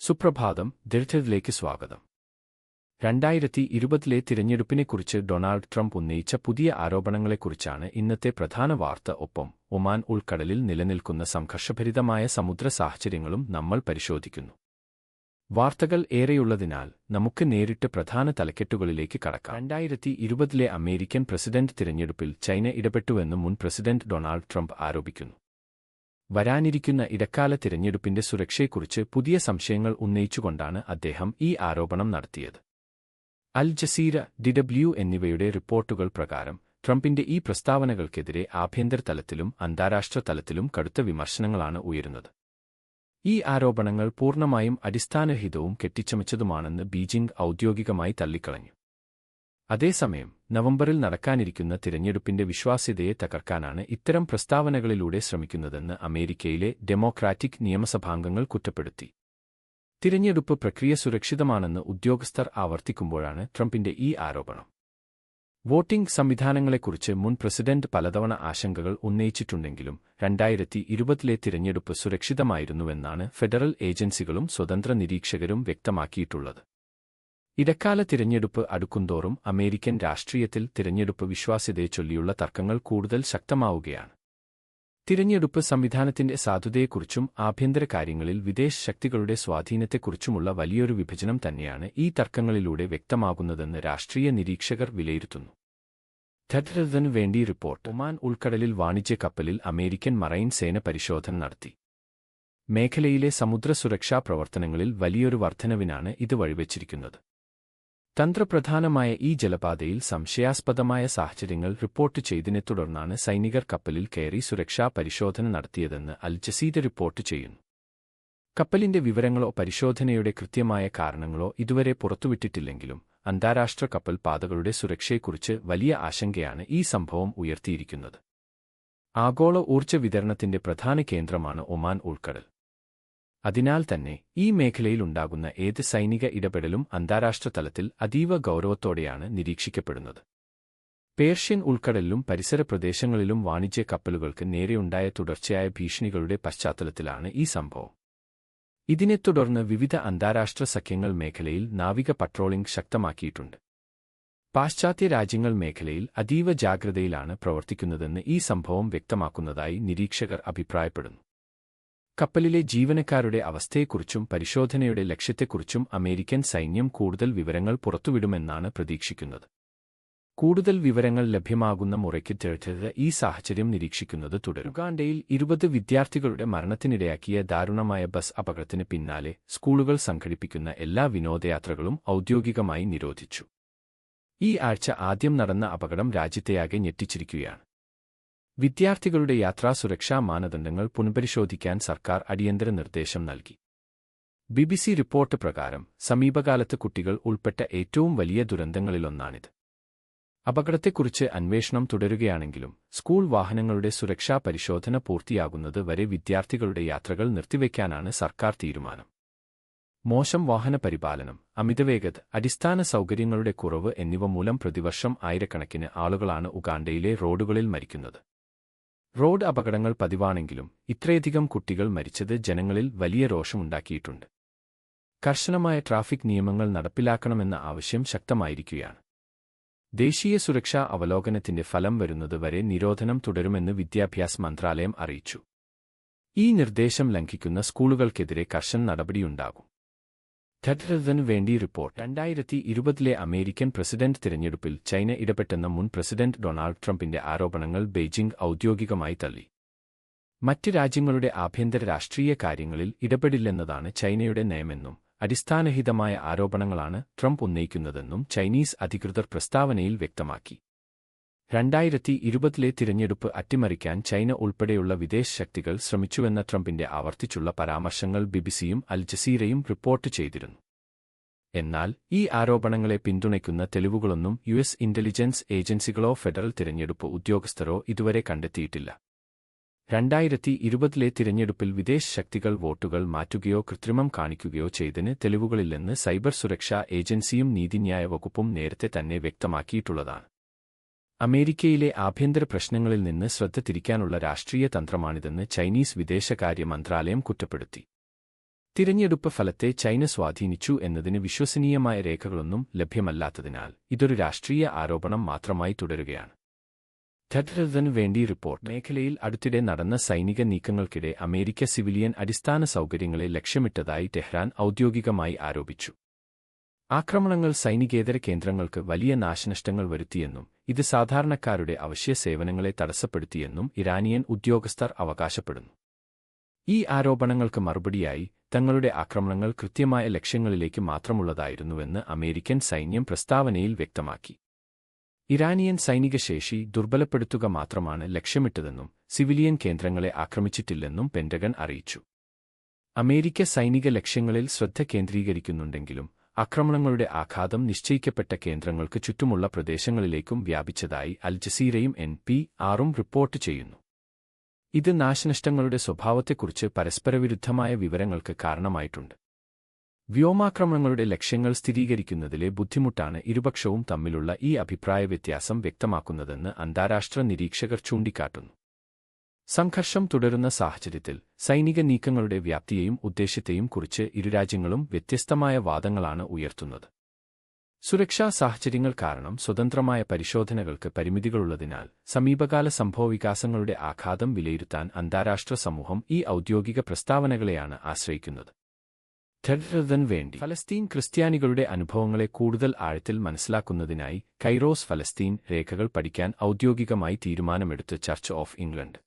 സുപ്രഭാതം. ദൃഢതയിലേക്ക് സ്വാഗതം. 2020 തിരഞ്ഞെടുപ്പിനെക്കുറിച്ച് Donald Trump ഉന്നയിച്ച പുതിയ ആരോപണങ്ങളെക്കുറിച്ചാണ് ഇന്നത്തെ പ്രധാന വാർത്ത. ഒപ്പം ഒമാൻ ഉൾക്കടലിൽ നിലനിൽക്കുന്ന സംഘർഷഭരിതമായ സമുദ്ര സാഹചര്യങ്ങളും നമ്മൾ പരിശോധിക്കുന്നു. വാർത്തകൾ ഏറെയുള്ളതിനാൽ നമുക്ക് നേരിട്ട് പ്രധാന തലക്കെട്ടുകളിലേക്ക് കടക്കാം. 2020 അമേരിക്കൻ പ്രസിഡന്റ് തിരഞ്ഞെടുപ്പിൽ ചൈന ഇടപെട്ടുവെന്ന് മുൻ പ്രസിഡന്റ് ഡൊണാൾഡ് ട്രംപ് ആരോപിക്കുന്നു. വരാനിരിക്കുന്ന ഇടക്കാല തിരഞ്ഞെടുപ്പിന്റെ സുരക്ഷയെക്കുറിച്ച് പുതിയ സംശയങ്ങൾ ഉന്നയിച്ചുകൊണ്ടാണ് അദ്ദേഹം ഈ ആരോപണം നടത്തിയത്. അൽ ജസീര, DW എന്നിവയുടെ റിപ്പോർട്ടുകൾ പ്രകാരം ട്രംപിന്റെ ഈ പ്രസ്താവനകൾക്കെതിരെ ആഭ്യന്തര തലത്തിലും അന്താരാഷ്ട്ര തലത്തിലും കടുത്ത വിമർശനങ്ങളാണ് ഉയരുന്നത്. ഈ ആരോപണങ്ങൾ പൂർണ്ണമായും അടിസ്ഥാനരഹിതവും കെട്ടിച്ചമച്ചതുമാണെന്ന് ബീജിംഗ് ഔദ്യോഗികമായി തള്ളിക്കളഞ്ഞു. അതേസമയം നവംബറിൽ നടക്കാനിരിക്കുന്ന തിരഞ്ഞെടുപ്പിന്റെ വിശ്വാസ്യതയെ തകർക്കാനാണ് ഇത്തരം പ്രസ്താവനകളിലൂടെ ശ്രമിക്കുന്നതെന്ന് അമേരിക്കയിലെ ഡെമോക്രാറ്റിക് നിയമസഭാംഗങ്ങൾ കുറ്റപ്പെടുത്തി. തിരഞ്ഞെടുപ്പ് പ്രക്രിയ സുരക്ഷിതമാണെന്ന് ഉദ്യോഗസ്ഥർ ആവർത്തിക്കുമ്പോഴാണ് ട്രംപിന്റെ ഈ ആരോപണം. വോട്ടിംഗ് സംവിധാനങ്ങളെക്കുറിച്ച് മുൻ പ്രസിഡന്റ് പലതവണ ആശങ്കകൾ ഉന്നയിച്ചിട്ടുണ്ടെങ്കിലും 2020 തിരഞ്ഞെടുപ്പ് സുരക്ഷിതമായിരുന്നുവെന്നാണ് ഫെഡറൽ ഏജൻസികളും സ്വതന്ത്ര നിരീക്ഷകരും വ്യക്തമാക്കിയിട്ടുള്ളത്. ഇടക്കാല തിരഞ്ഞെടുപ്പ് അടുക്കുന്തോറും അമേരിക്കൻ രാഷ്ട്രീയത്തിൽ തിരഞ്ഞെടുപ്പ് വിശ്വാസ്യതയെച്ചൊല്ലിയുള്ള തർക്കങ്ങൾ കൂടുതൽ ശക്തമാവുകയാണ്. തിരഞ്ഞെടുപ്പ് സംവിധാനത്തിന്റെ സാധുതയെക്കുറിച്ചും ആഭ്യന്തര കാര്യങ്ങളിൽ വിദേശ ശക്തികളുടെ സ്വാധീനത്തെക്കുറിച്ചുമുള്ള വലിയൊരു വിഭജനം തന്നെയാണ് ഈ തർക്കങ്ങളിലൂടെ വ്യക്തമാകുന്നതെന്ന് രാഷ്ട്രീയ നിരീക്ഷകർ വിലയിരുത്തുന്നു. ധഡ്രതനു വേണ്ടി റിപ്പോർട്ട്. ഒമാൻ ഉൾക്കടലിൽ വാണിജ്യ കപ്പലിൽ അമേരിക്കൻ മറൈൻ സേന പരിശോധന നടത്തി. മേഖലയിലെ സമുദ്ര സുരക്ഷാ പ്രവർത്തനങ്ങളിൽ വലിയൊരു വർധനവിനാണ് ഇത് വഴിവെച്ചിരിക്കുന്നത്. തന്ത്രപ്രധാനമായ ഈ ജലപാതയിൽ സംശയാസ്പദമായ സാഹചര്യങ്ങൾ റിപ്പോർട്ട് ചെയ്തതിനെ തുടർന്നാണ് സൈനികർ കപ്പലിൽ കയറി സുരക്ഷാ പരിശോധന നടത്തിയതെന്ന് അൽ ജസീര റിപ്പോർട്ട് ചെയ്യുന്നു. കപ്പലിന്റെ വിവരങ്ങളോ പരിശോധനയുടെ കൃത്യമായ കാരണങ്ങളോ ഇതുവരെ പുറത്തുവിട്ടിട്ടില്ലെങ്കിലും അന്താരാഷ്ട്ര കപ്പൽ പാതകളുടെ സുരക്ഷയെക്കുറിച്ച് വലിയ ആശങ്കയാണ് ഈ സംഭവം ഉയർത്തിയിരിക്കുന്നത്. ആഗോള ഊർജ്ജ വിതരണത്തിന്റെ പ്രധാന കേന്ദ്രമാണ് ഒമാൻ ഉൾക്കടൽ. അതിനാൽ തന്നെ ഈ മേഖലയിലുണ്ടാകുന്ന ഏത് സൈനിക ഇടപെടലും അന്താരാഷ്ട്ര തലത്തിൽ അതീവ ഗൗരവത്തോടെയാണ് നിരീക്ഷിക്കപ്പെടുന്നത്. പേർഷ്യൻ ഉൾക്കടലിലും പരിസര പ്രദേശങ്ങളിലും വാണിജ്യ കപ്പലുകൾക്ക് നേരെയുണ്ടായ തുടർച്ചയായ ഭീഷണികളുടെ പശ്ചാത്തലത്തിലാണ് ഈ സംഭവം. ഇതിനെ തുടർന്ന് വിവിധ അന്താരാഷ്ട്ര സഖ്യങ്ങൾ മേഖലയിൽ നാവിക പട്രോളിംഗ് ശക്തമാക്കിയിട്ടുണ്ട്. പാശ്ചാത്യ രാജ്യങ്ങൾ മേഖലയിൽ അതീവ ജാഗ്രതയിലാണ് പ്രവർത്തിക്കുന്നതെന്ന് ഈ സംഭവം വ്യക്തമാക്കുന്നതായി നിരീക്ഷകർ അഭിപ്രായപ്പെടുന്നു. കപ്പലിലെ ജീവനക്കാരുടെ അവസ്ഥയെക്കുറിച്ചും പരിശോധനയുടെ ലക്ഷ്യത്തെക്കുറിച്ചും അമേരിക്കൻ സൈന്യം കൂടുതൽ വിവരങ്ങൾ പുറത്തുവിടുമെന്നാണ് പ്രതീക്ഷിക്കുന്നത്. കൂടുതൽ വിവരങ്ങൾ ലഭ്യമാകുന്ന മുറയ്ക്ക് ധഡ്രത ഈ സാഹചര്യം നിരീക്ഷിക്കുന്നത് തുടരും. ഉഗാണ്ടയിൽ 20 വിദ്യാർത്ഥികളുടെ മരണത്തിനിടയാക്കിയ ദാരുണമായ ബസ് അപകടത്തിന് പിന്നാലെ സ്കൂളുകൾ സംഘടിപ്പിക്കുന്ന എല്ലാ വിനോദയാത്രകളും ഔദ്യോഗികമായി നിരോധിച്ചു. ഈ ആഴ്ച ആദ്യം നടന്ന അപകടം രാജ്യത്തെയാകെ ഞെട്ടിച്ചിരിക്കുകയാണ്. വിദ്യാർത്ഥികളുടെ യാത്രാസുരക്ഷാ മാനദണ്ഡങ്ങൾ പുനഃപരിശോധിക്കാൻ സർക്കാർ അടിയന്തര നിർദ്ദേശം നൽകി. BBC റിപ്പോർട്ട് പ്രകാരം സമീപകാലത്ത് കുട്ടികൾ ഉൾപ്പെട്ട ഏറ്റവും വലിയ ദുരന്തങ്ങളിലൊന്നാണിത്. അപകടത്തെക്കുറിച്ച് അന്വേഷണം തുടരുകയാണെങ്കിലും സ്കൂൾ വാഹനങ്ങളുടെ സുരക്ഷാ പരിശോധന പൂർത്തിയാകുന്നത് വരെ വിദ്യാർത്ഥികളുടെ യാത്രകൾ നിർത്തിവെക്കാനാണ് സർക്കാർ തീരുമാനം. മോശം വാഹന പരിപാലനം, അമിതവേഗത, അടിസ്ഥാന സൗകര്യങ്ങളുടെ കുറവ് എന്നിവ മൂലം പ്രതിവർഷം ആയിരക്കണക്കിന് ആളുകളാണ് ഉഗാണ്ടയിലെ റോഡുകളിൽ മരിക്കുന്നത്. റോഡ് അപകടങ്ങൾ പതിവാണെങ്കിലും ഇത്രയധികം കുട്ടികൾ മരിച്ചത് ജനങ്ങളിൽ വലിയ രോഷമുണ്ടാക്കിയിട്ടുണ്ട്. കർശനമായ ട്രാഫിക് നിയമങ്ങൾ നടപ്പിലാക്കണമെന്ന ആവശ്യം ശക്തമായിരിക്കുകയാണ്. ദേശീയ സുരക്ഷാ അവലോകനത്തിന്റെ ഫലം വരുന്നത് വരെ നിരോധനം തുടരുമെന്ന് വിദ്യാഭ്യാസ മന്ത്രാലയം അറിയിച്ചു. ഈ നിർദ്ദേശം ലംഘിക്കുന്ന സ്കൂളുകൾക്കെതിരെ കർശന നടപടിയുണ്ടാകും. ധഡ്രതനു വേണ്ടി റിപ്പോർട്ട്. 2020 അമേരിക്കൻ പ്രസിഡന്റ് തിരഞ്ഞെടുപ്പിൽ ചൈന ഇടപെട്ടെന്ന മുൻ പ്രസിഡന്റ് ഡൊണാൾഡ് ട്രംപിന്റെ ആരോപണങ്ങൾ ബെയ്ജിംഗ് ഔദ്യോഗികമായി തള്ളി. മറ്റ് രാജ്യങ്ങളുടെ ആഭ്യന്തര രാഷ്ട്രീയ കാര്യങ്ങളിൽ ഇടപെടില്ലെന്നതാണ് ചൈനയുടെ നയമെന്നും അടിസ്ഥാനരഹിതമായ ആരോപണങ്ങളാണ് ട്രംപ് ഉന്നയിക്കുന്നതെന്നും ചൈനീസ് അധികൃതർ പ്രസ്താവനയിൽ വ്യക്തമാക്കി. 2020 തിരഞ്ഞെടുപ്പ് അട്ടിമറിക്കാൻ ചൈന ഉൾപ്പെടെയുള്ള വിദേശ ശക്തികൾ ശ്രമിച്ചുവെന്ന ട്രംപിന്റെ ആവർത്തിച്ചുള്ള പരാമർശങ്ങൾ BBCയും അൽ ജസീറയും റിപ്പോർട്ട് ചെയ്തിരുന്നു. എന്നാൽ ഈ ആരോപണങ്ങളെ പിന്തുണയ്ക്കുന്ന തെളിവുകളൊന്നും US ഇന്റലിജൻസ് ഏജൻസികളോ ഫെഡറൽ തിരഞ്ഞെടുപ്പ് ഉദ്യോഗസ്ഥരോ ഇതുവരെ കണ്ടെത്തിയിട്ടില്ല. 2020 തിരഞ്ഞെടുപ്പിൽ വിദേശ ശക്തികൾ വോട്ടുകൾ മാറ്റുകയോ കൃത്രിമം കാണിക്കുകയോ ചെയ്തതിന് തെളിവുകളില്ലെന്ന് സൈബർ സുരക്ഷാ ഏജൻസിയും നീതിന്യായ വകുപ്പും നേരത്തെ തന്നെ വ്യക്തമാക്കിയിട്ടുള്ളതാണ്. അമേരിക്കയിലെ ആഭ്യന്തര പ്രശ്നങ്ങളിൽ നിന്ന് ശ്രദ്ധ തിരിക്കാനുള്ള രാഷ്ട്രീയ തന്ത്രമാണിതെന്ന് ചൈനീസ് വിദേശകാര്യ മന്ത്രാലയം കുറ്റപ്പെടുത്തി. തിരഞ്ഞെടുപ്പ് ഫലത്തെ ചൈന സ്വാധീനിച്ചു എന്നതിന് വിശ്വസനീയമായ രേഖകളൊന്നും ലഭ്യമല്ലാത്തതിനാൽ ഇതൊരു രാഷ്ട്രീയ ആരോപണം മാത്രമായി തുടരുകയാണ്. ടെഡ്രതിനു വേണ്ടി റിപ്പോർട്ട്. മേഖലയിൽ അടുത്തിടെ നടന്ന സൈനിക നീക്കങ്ങൾക്കിടെ അമേരിക്ക സിവിലിയൻ അടിസ്ഥാന സൗകര്യങ്ങളെ ലക്ഷ്യമിട്ടതായി ടെഹ്റാൻ ഔദ്യോഗികമായി ആരോപിച്ചു. ആക്രമണങ്ങൾ സൈനികേതര കേന്ദ്രങ്ങൾക്ക് വലിയ നാശനഷ്ടങ്ങൾ വരുത്തിയെന്നും ഇത് സാധാരണക്കാരുടെ അവശ്യ സേവനങ്ങളെ തടസ്സപ്പെടുത്തിയെന്നും ഇറാനിയൻ ഉദ്യോഗസ്ഥർ അവകാശപ്പെടുന്നു. ഈ ആരോപണങ്ങൾക്ക് മറുപടിയായി തങ്ങളുടെ ആക്രമണങ്ങൾ കൃത്യമായ ലക്ഷ്യങ്ങളിലേക്ക് മാത്രമുള്ളതായിരുന്നുവെന്ന് അമേരിക്കൻ സൈന്യം പ്രസ്താവനയിൽ വ്യക്തമാക്കി. ഇറാനിയൻ സൈനിക ശേഷി ദുർബലപ്പെടുത്തുക മാത്രമാണ് ലക്ഷ്യമിട്ടതെന്നും സിവിലിയൻ കേന്ദ്രങ്ങളെ ആക്രമിച്ചിട്ടില്ലെന്നും പെന്റഗൺ അറിയിച്ചു. അമേരിക്ക സൈനിക ലക്ഷ്യങ്ങളിൽ ശ്രദ്ധ കേന്ദ്രീകരിക്കുന്നുണ്ടെങ്കിലും ആക്രമണങ്ങളുടെ ആഘാതം നിശ്ചയിക്കപ്പെട്ട കേന്ദ്രങ്ങൾക്ക് ചുറ്റുമുള്ള പ്രദേശങ്ങളിലേക്കും വ്യാപിച്ചതായി അൽ ജസീറയും NPRും റിപ്പോർട്ട് ചെയ്യുന്നു. ഇത് നാശനഷ്ടങ്ങളുടെ സ്വഭാവത്തെക്കുറിച്ച് പരസ്പരവിരുദ്ധമായ വിവരങ്ങൾക്ക് കാരണമായിട്ടുണ്ട്. വ്യോമാക്രമണങ്ങളുടെ ലക്ഷ്യങ്ങൾ സ്ഥിരീകരിക്കുന്നതിലെ ബുദ്ധിമുട്ടാണ് ഇരുപക്ഷവും തമ്മിലുള്ള ഈ അഭിപ്രായ വ്യത്യാസം വ്യക്തമാക്കുന്നതെന്ന് അന്താരാഷ്ട്ര നിരീക്ഷകർ ചൂണ്ടിക്കാട്ടുന്നു. സംഘർഷം തുടരുന്ന സാഹചര്യത്തിൽ സൈനിക നീക്കങ്ങളുടെ വ്യാപ്തിയെയും ഉദ്ദേശ്യത്തെയും കുറിച്ച് ഇരുരാജ്യങ്ങളും വ്യത്യസ്തമായ വാദങ്ങളാണ് ഉയർത്തുന്നത്. സുരക്ഷാ സാഹചര്യങ്ങൾ കാരണം സ്വതന്ത്രമായ പരിശോധനകൾക്ക് പരിമിതികളുള്ളതിനാൽ സമീപകാല സംഭവവികാസങ്ങളുടെ ആഘാതം വിലയിരുത്താൻ അന്താരാഷ്ട്ര സമൂഹം ഈ ഔദ്യോഗിക പ്രസ്താവനകളെയാണ് ആശ്രയിക്കുന്നത്. ടെഡ്രതിനു വേണ്ടി ഫലസ്തീൻ ക്രിസ്ത്യാനികളുടെ അനുഭവങ്ങളെ കൂടുതൽ ആഴത്തിൽ മനസ്സിലാക്കുന്നതിനായി കൈറോസ് ഫലസ്തീൻ രേഖകൾ പഠിക്കാൻ ഔദ്യോഗികമായി തീരുമാനമെടുത്ത് church of England.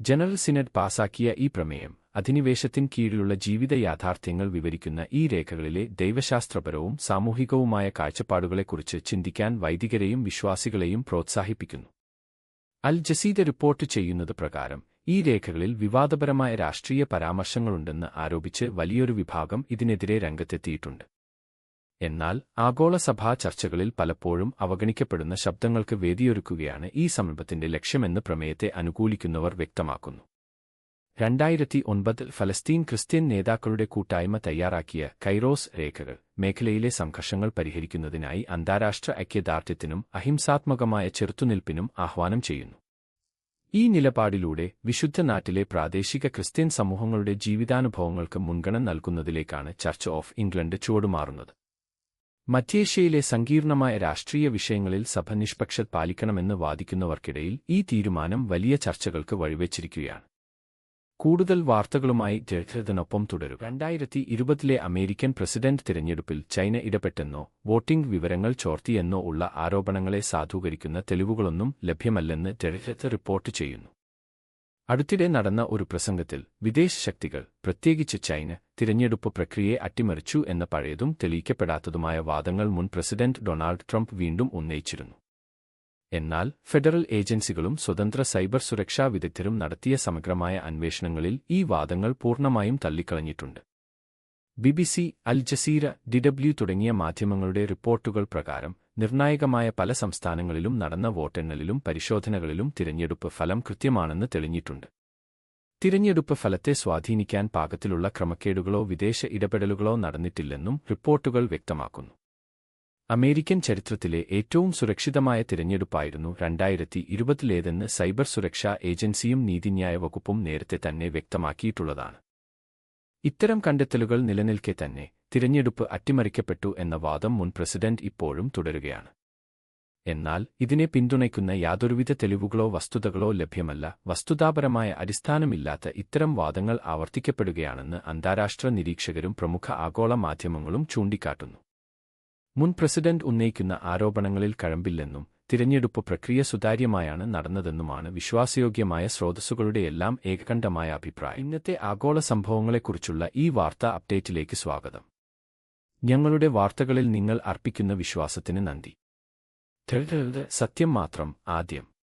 General synod പാസാക്കിയ ഈ പ്രമേയം അധിനിവേശത്തിൻ കീഴിലുള്ള ജീവിത യാഥാർത്ഥ്യങ്ങൾ വിവരിക്കുന്ന ഈ രേഖകളിലെ ദൈവശാസ്ത്രപരവും സാമൂഹികവുമായ കാഴ്ചപ്പാടുകളെക്കുറിച്ച് ചിന്തിക്കാൻ വൈദികരെയും വിശ്വാസികളെയും പ്രോത്സാഹിപ്പിക്കുന്നു. അൽ ജസീദ റിപ്പോർട്ട് ചെയ്യുന്നത് പ്രകാരം ഈ രേഖകളിൽ വിവാദപരമായ രാഷ്ട്രീയ പരാമർശങ്ങളുണ്ടെന്ന് ആരോപിച്ച് വലിയൊരു വിഭാഗം ഇതിനെതിരെ രംഗത്തെത്തിയിട്ടുണ്ട്. എന്നാൽ ആഗോള സഭാ ചർച്ചകളിൽ പലപ്പോഴും അവഗണിക്കപ്പെടുന്ന ശബ്ദങ്ങൾക്ക് വേദിയൊരുക്കുകയാണ് ഈ സമീപനത്തിന്റെ ലക്ഷ്യമെന്ന് പ്രമേയത്തെ അനുകൂലിക്കുന്നവർ വ്യക്തമാക്കുന്നു. 2009 ഫലസ്തീൻ ക്രിസ്ത്യൻ നേതാക്കളുടെ കൂട്ടായ്മ തയ്യാറാക്കിയ കൈറോസ് രേഖകൾ മേഖലയിലെ സംഘർഷങ്ങൾ പരിഹരിക്കുന്നതിനായി അന്താരാഷ്ട്ര ഐക്യദാർഢ്യത്തിനും അഹിംസാത്മകമായ ചെറുത്തുനിൽപ്പിനും ആഹ്വാനം ചെയ്യുന്നു. ഈ നിലപാടിലൂടെ വിശുദ്ധ നാട്ടിലെ പ്രാദേശിക ക്രിസ്ത്യൻ സമൂഹങ്ങളുടെ ജീവിതാനുഭവങ്ങൾക്ക് മുൻഗണന നൽകുന്നതിലേക്കാണ് ചർച്ച് ഓഫ് ഇംഗ്ലണ്ട് ചുവടുമാറുന്നത്. മധ്യേഷ്യയിലെ സങ്കീർണമായ രാഷ്ട്രീയ വിഷയങ്ങളിൽ സഭ നിഷ്പക്ഷത പാലിക്കണമെന്ന് വാദിക്കുന്നവർക്കിടയിൽ ഈ തീരുമാനം വലിയ ചർച്ചകൾക്ക് വഴിവെച്ചിരിക്കുകയാണ്. കൂടുതൽ വാർത്തകളുമായി ടെഡ്രതിനൊപ്പം തുടരും. 2020 അമേരിക്കൻ പ്രസിഡന്റ് തിരഞ്ഞെടുപ്പിൽ ചൈന ഇടപെട്ടെന്നോ വോട്ടിംഗ് വിവരങ്ങൾ ചോർത്തിയെന്നോ ഉള്ള ആരോപണങ്ങളെ സാധൂകരിക്കുന്ന തെളിവുകളൊന്നും ലഭ്യമല്ലെന്ന് ടെഡ്രത് റിപ്പോർട്ട് ചെയ്യുന്നു. അടുത്തിടെ നടന്ന ഒരു പ്രസംഗത്തിൽ വിദേശ ശക്തികൾ, പ്രത്യേകിച്ച് ചൈന, തിരഞ്ഞെടുപ്പ് പ്രക്രിയയെ അട്ടിമറിച്ചു എന്ന പഴയതും തെളിയിക്കപ്പെടാത്തതുമായ വാദങ്ങൾ മുൻ പ്രസിഡന്റ് ഡൊണാൾഡ് ട്രംപ് വീണ്ടും ഉന്നയിച്ചിരുന്നു. എന്നാൽ ഫെഡറൽ ഏജൻസികളും സ്വതന്ത്ര സൈബർ സുരക്ഷാ വിദഗ്ധരും നടത്തിയ സമഗ്രമായ അന്വേഷണങ്ങളിൽ ഈ വാദങ്ങൾ പൂർണ്ണമായും തള്ളിക്കളഞ്ഞിട്ടുണ്ട്. BBC, അൽ ജസീറ, DW തുടങ്ങിയ മാധ്യമങ്ങളുടെ റിപ്പോർട്ടുകൾ പ്രകാരം നിർണായകമായ പല സംസ്ഥാനങ്ങളിലും നടന്ന വോട്ടെണ്ണലിലും പരിശോധനകളിലും തിരഞ്ഞെടുപ്പ് ഫലം കൃത്യമാണെന്ന് തെളിഞ്ഞിട്ടുണ്ട്. തിരഞ്ഞെടുപ്പ് ഫലത്തെ സ്വാധീനിക്കാൻ പാകത്തിലുള്ള ക്രമക്കേടുകളോ വിദേശ ഇടപെടലുകളോ നടന്നിട്ടില്ലെന്നും റിപ്പോർട്ടുകൾ വ്യക്തമാക്കുന്നു. അമേരിക്കൻ ചരിത്രത്തിലെ ഏറ്റവും സുരക്ഷിതമായ തിരഞ്ഞെടുപ്പായിരുന്നു 2020 സൈബർ സുരക്ഷാ ഏജൻസിയും നീതിന്യായ വകുപ്പും നേരത്തെ തന്നെ വ്യക്തമാക്കിയിട്ടുള്ളതാണ്. ഇത്തരം കണ്ടെത്തലുകൾ നിലനിൽക്കെ തന്നെ തിരഞ്ഞെടുപ്പ് അട്ടിമറിക്കപ്പെട്ടു എന്ന വാദം മുൻ പ്രസിഡന്റ് ഇപ്പോഴും തുടരുകയാണ്. എന്നാൽ ഇതിനെ പിന്തുണയ്ക്കുന്ന യാതൊരുവിധ തെളിവുകളോ വസ്തുതകളോ ലഭ്യമല്ല. വസ്തുതാപരമായ അടിസ്ഥാനമില്ലാത്ത ഇത്തരം വാദങ്ങൾ ആവർത്തിക്കപ്പെടുകയാണെന്ന് അന്താരാഷ്ട്ര നിരീക്ഷകരും പ്രമുഖ ആഗോള മാധ്യമങ്ങളും ചൂണ്ടിക്കാട്ടുന്നു. മുൻ പ്രസിഡന്റ് ഉന്നയിക്കുന്ന ആരോപണങ്ങളിൽ കഴമ്പില്ലെന്നും തിരഞ്ഞെടുപ്പ് പ്രക്രിയ സുതാര്യമായാണ് നടന്നതെന്നുമാണ് വിശ്വാസയോഗ്യമായ സ്രോതസ്സുകളുടെയെല്ലാം ഏകകണ്ഠമായ അഭിപ്രായം. ഇന്നത്തെ ആഗോള സംഭവങ്ങളെക്കുറിച്ചുള്ള ഈ വാർത്താ അപ്ഡേറ്റിലേക്ക് സ്വാഗതം. ഞങ്ങളുടെ വാർത്തകളിൽ നിങ്ങൾ അർപ്പിക്കുന്ന വിശ്വാസത്തിന് നന്ദി. സത്യം മാത്രം ആദ്യം.